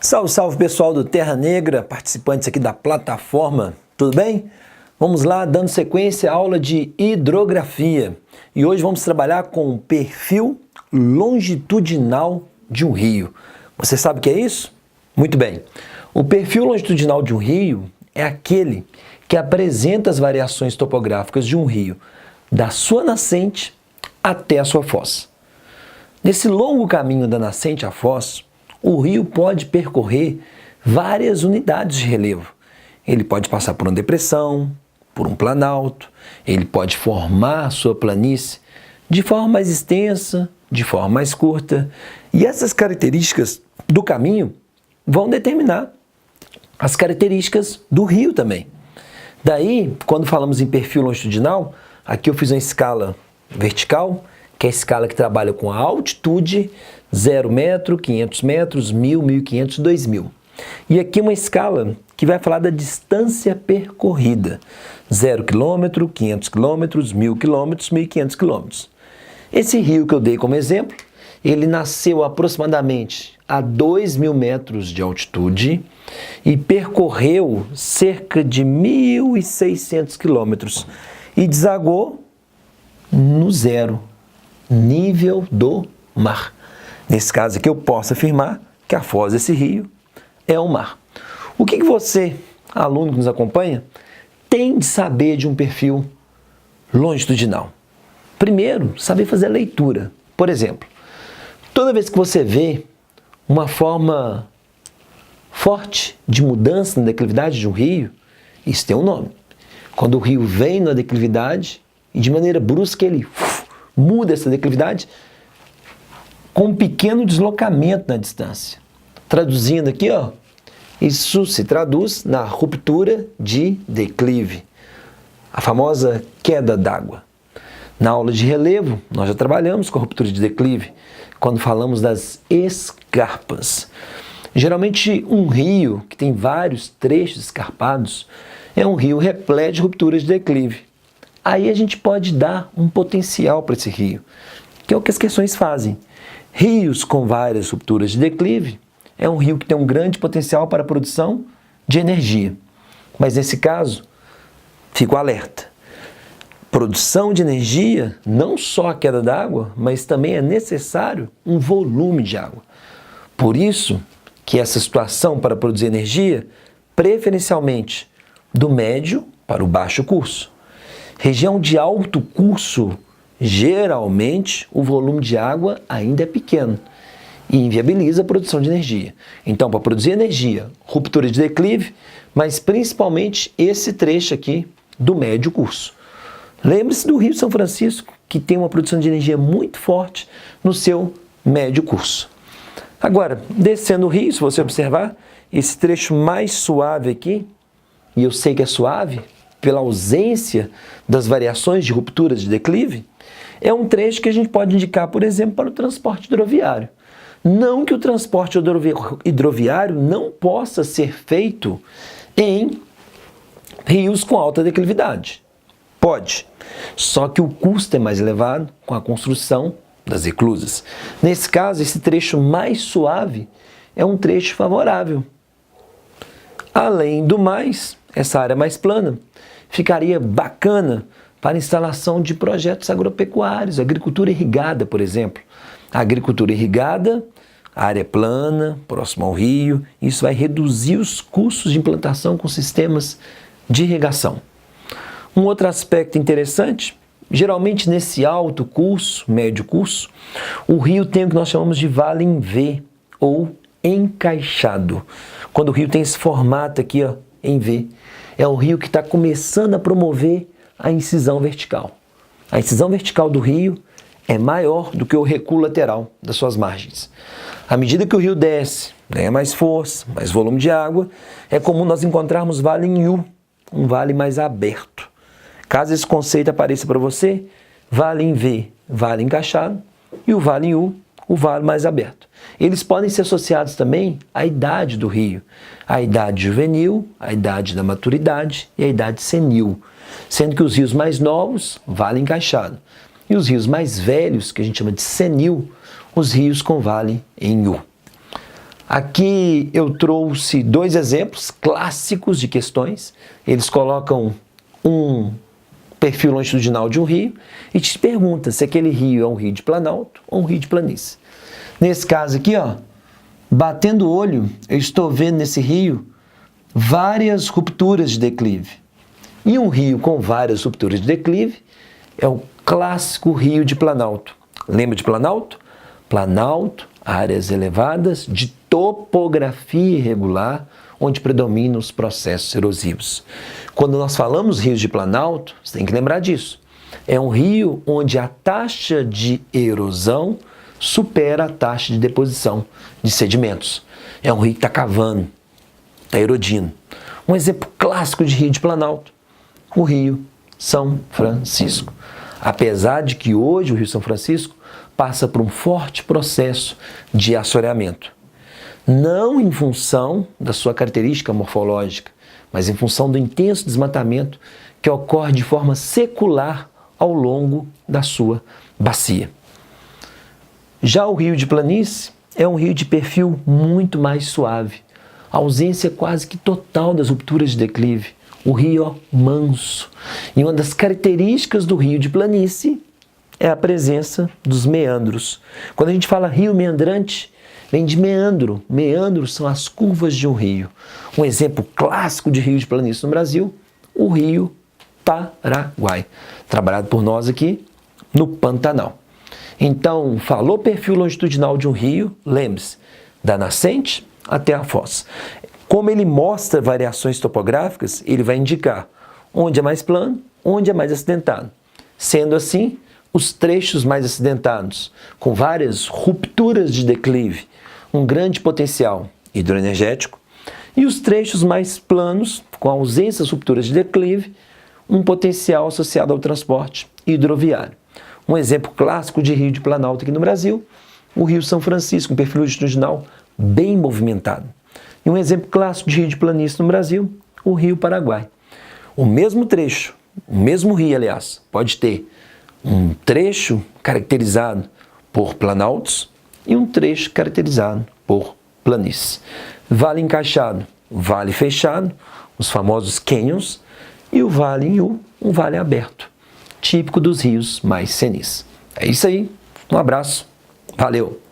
Salve, salve pessoal do Terra Negra, participantes aqui da plataforma, tudo bem? Vamos lá, dando sequência à aula de hidrografia. E hoje vamos trabalhar com o perfil longitudinal de um rio. Você sabe o que é isso? Muito bem. O perfil longitudinal de um rio é aquele que apresenta as variações topográficas de um rio da sua nascente até a sua foz. Nesse longo caminho da nascente à foz, o rio pode percorrer várias unidades de relevo. Ele pode passar por uma depressão, por um planalto, ele pode formar sua planície de forma mais extensa, de forma mais curta. E essas características do caminho vão determinar as características do rio também. Daí, quando falamos em perfil longitudinal, aqui eu fiz uma escala vertical, que é a escala que trabalha com a altitude, 0 metro, 500 metros, 1.000, 1.500, 2.000. E aqui uma escala que vai falar da distância percorrida, 0 km, 500 km, 1.000 km, 1.500 km. Esse rio que eu dei como exemplo, ele nasceu aproximadamente a 2.000 metros de altitude e percorreu cerca de 1.600 quilômetros e desagou no zero, nível do mar. Nesse caso aqui eu posso afirmar que a foz desse rio é o mar. O que você, aluno que nos acompanha, tem de saber de um perfil longitudinal? Primeiro, saber fazer a leitura. Por exemplo, toda vez que você vê uma forma forte de mudança na declividade de um rio, isso tem um nome. Quando o rio vem na declividade e de maneira brusca ele muda essa declividade com um pequeno deslocamento na distância. Traduzindo aqui, ó, isso se traduz na ruptura de declive, a famosa queda d'água. Na aula de relevo, nós já trabalhamos com a ruptura de declive, quando falamos das escarpas. Geralmente, um rio que tem vários trechos escarpados é um rio repleto de rupturas de declive. Aí a gente pode dar um potencial para esse rio, que é o que as questões fazem. Rios com várias rupturas de declive é um rio que tem um grande potencial para a produção de energia. Mas nesse caso, fico alerta. Produção de energia, não só a queda d'água, mas também é necessário um volume de água. Por isso que essa situação para produzir energia, preferencialmente do médio para o baixo curso. Região de alto curso, geralmente o volume de água ainda é pequeno e inviabiliza a produção de energia. Então, para produzir energia, ruptura de declive, mas principalmente esse trecho aqui do médio curso. Lembre-se do Rio São Francisco, que tem uma produção de energia muito forte no seu médio curso. Agora, descendo o rio, se você observar, esse trecho mais suave aqui, e eu sei que é suave pela ausência das variações de rupturas de declive, é um trecho que a gente pode indicar, por exemplo, para o transporte hidroviário. Não que o transporte hidroviário não possa ser feito em rios com alta declividade. Pode, só que o custo é mais elevado com a construção das reclusas. Nesse caso, esse trecho mais suave é um trecho favorável. Além do mais, essa área mais plana ficaria bacana para instalação de projetos agropecuários, agricultura irrigada, por exemplo. A agricultura irrigada, área plana, próxima ao rio, isso vai reduzir os custos de implantação com sistemas de irrigação. Um outro aspecto interessante, geralmente nesse alto curso, médio curso, o rio tem o que nós chamamos de vale em V, ou encaixado. Quando o rio tem esse formato aqui, ó, em V, é o rio que está começando a promover a incisão vertical. A incisão vertical do rio é maior do que o recuo lateral das suas margens. À medida que o rio desce, ganha mais força, mais volume de água, é comum nós encontrarmos vale em U, um vale mais aberto. Caso esse conceito apareça para você, vale em V, vale encaixado, e o vale em U, o vale mais aberto. Eles podem ser associados também à idade do rio, a idade juvenil, a idade da maturidade e a idade senil, sendo que os rios mais novos, vale encaixado, e os rios mais velhos, que a gente chama de senil, os rios com vale em U. Aqui eu trouxe dois exemplos clássicos de questões. Eles colocam um perfil longitudinal de um rio e te pergunta se aquele rio é um rio de planalto ou um rio de planície. Nesse caso aqui, ó, batendo o olho, eu estou vendo nesse rio várias rupturas de declive. E um rio com várias rupturas de declive é o clássico rio de planalto. Lembra de planalto? Planalto, áreas elevadas de topografia irregular, onde predominam os processos erosivos. Quando nós falamos rios de planalto, você tem que lembrar disso. É um rio onde a taxa de erosão supera a taxa de deposição de sedimentos. É um rio que está cavando, está erodindo. Um exemplo clássico de rio de planalto, o Rio São Francisco. Apesar de que hoje o Rio São Francisco passa por um forte processo de assoreamento. Não em função da sua característica morfológica, mas em função do intenso desmatamento que ocorre de forma secular ao longo da sua bacia. Já o rio de planície é um rio de perfil muito mais suave, a ausência quase que total das rupturas de declive, o rio manso. E uma das características do rio de planície é a presença dos meandros. Quando a gente fala rio meandrante, vem de meandro. Meandros são as curvas de um rio. Um exemplo clássico de rio de planície no Brasil, o rio Paraguai, trabalhado por nós aqui no Pantanal. Então, falou perfil longitudinal de um rio, lembre-se, da nascente até a foz. Como ele mostra variações topográficas, ele vai indicar onde é mais plano, onde é mais acidentado. Sendo assim, os trechos mais acidentados, com várias rupturas de declive, um grande potencial hidroenergético, e os trechos mais planos, com ausência das rupturas de declive, um potencial associado ao transporte hidroviário. Um exemplo clássico de rio de planalto aqui no Brasil, o Rio São Francisco, um perfil longitudinal bem movimentado. E um exemplo clássico de rio de planície no Brasil, o Rio Paraguai. O mesmo trecho, o mesmo rio, aliás, pode ter um trecho caracterizado por planaltos e um trecho caracterizado por planície. Vale encaixado, vale fechado, os famosos canyons, e o vale em U, um vale aberto, típico dos rios mais senis. É isso aí, um abraço, valeu!